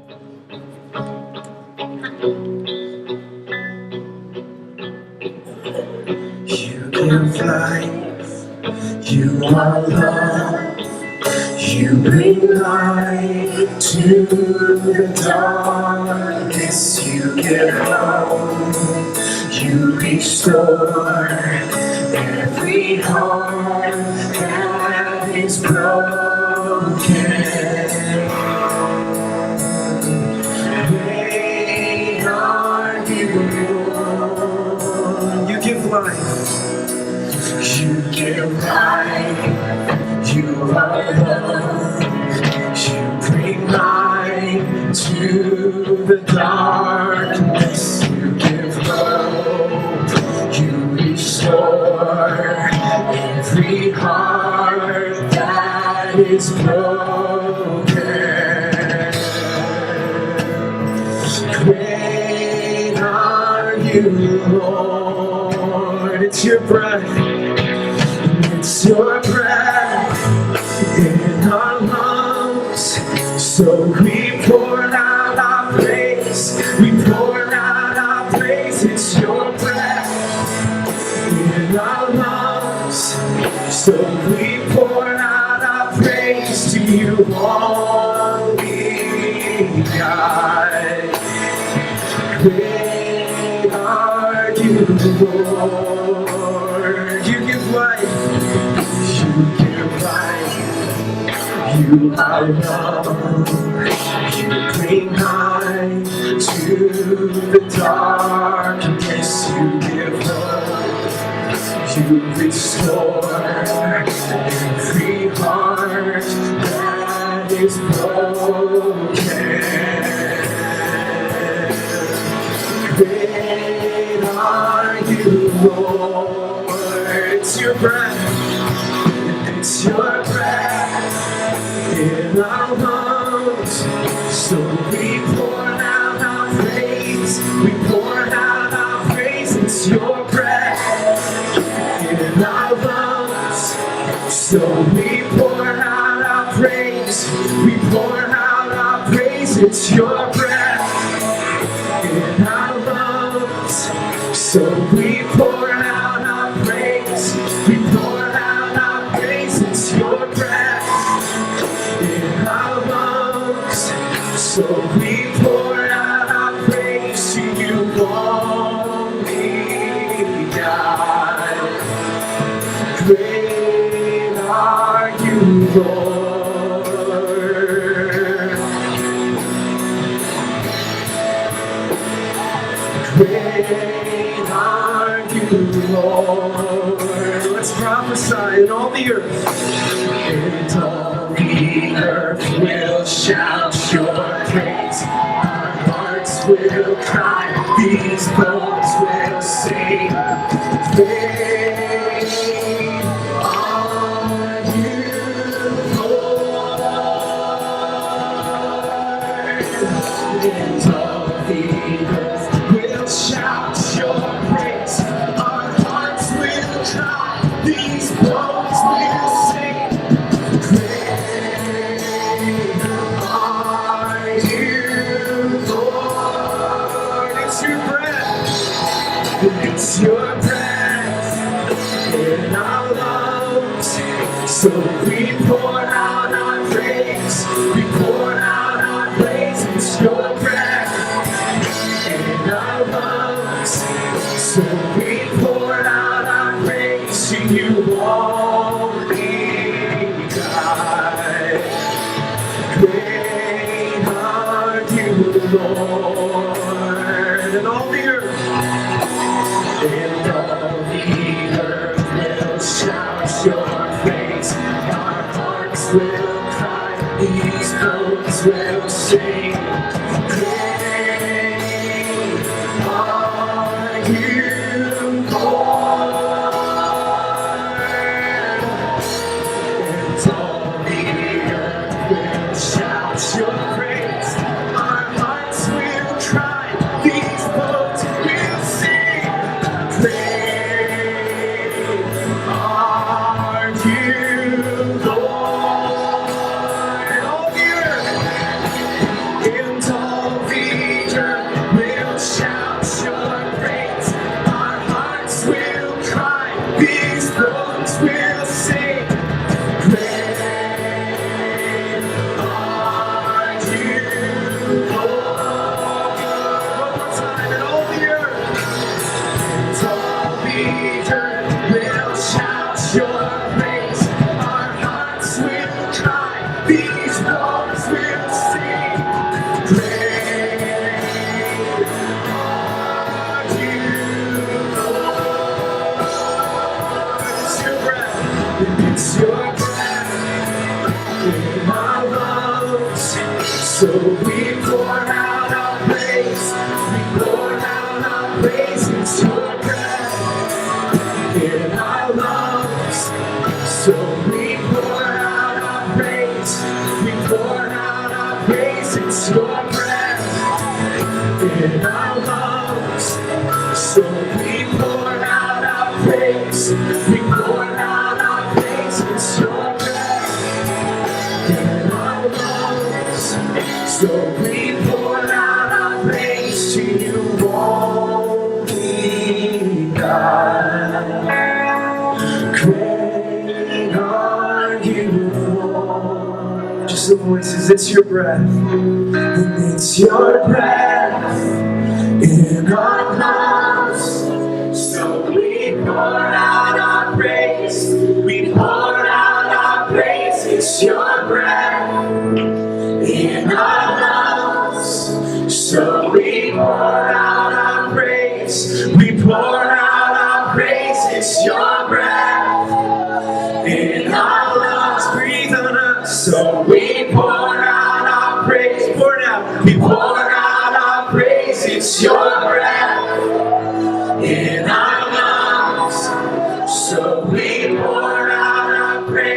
You give life, you are love, you bring light to the darkness, you give hope, you restore every heart that is broken. Great are you, Lord. You give life. You give life, you are love, you bring light to the darkness, you give hope, you restore every heart that is broken. Great are you, Lord. It's your breath. It's your breath in our lungs, so we pour out our praise, we pour out our praise. It's your breath in our lungs, so we pour out our praise to you only, God. Great are you, Lord. You give life. You give life, you are love, you bring light to the darkness, you give hope, you restore every heart that is broken. Great are you, Lord. It's your breath. It's your breath in our lungs, so we pour out our praise, we pour out our praise. It's your breath in our lungs, so we pour out our praise, we pour out our praise. It's your breath in our lungs, so we pour out our praise, we pour out our praise. It's your breath in our lungs, so we pour out our praise to you only, God. Great are you, Lord. Great are you, Lord. Let's prophesy in all the earth. And all the earth will shout your praise. Our hearts will cry, these bones will sing. Great are you, Lord. And all the earth will shout your praise. Our hearts will cry, these bones will sing. Great are you, Lord. It's your breath. It's your breath in our lungs, so we pour out our praise, we pour out our praise. It's your breath in our lungs, so we pour out our praise to you only, God. Great are you, Lord. And all the earth, and all the earth will shout your praise. Our hearts will cry, these bones will sing. Great are you, Lord. And all the earth will shout your praise. Our hearts will cry, these bones will sing. Great are you, Lord. And all the earth, and all It's your breath in our lungs. So we pour out our praise. We pour out our praise. It's your breath in our lungs. So we pour out our praise to you, only God. Great are you, Lord. Just the voices. It's your breath. And it's your breath in our lungs. So we pour out our praise. We pour out our praise. It's your breath in our lungs. So we pour out our praise. We pour out our praise. It's your breath in our lungs. Breathe on us. So we pour out our praise. Pour it out. We pour out our praise. It's your breath in our lungs. So we pour out our praise.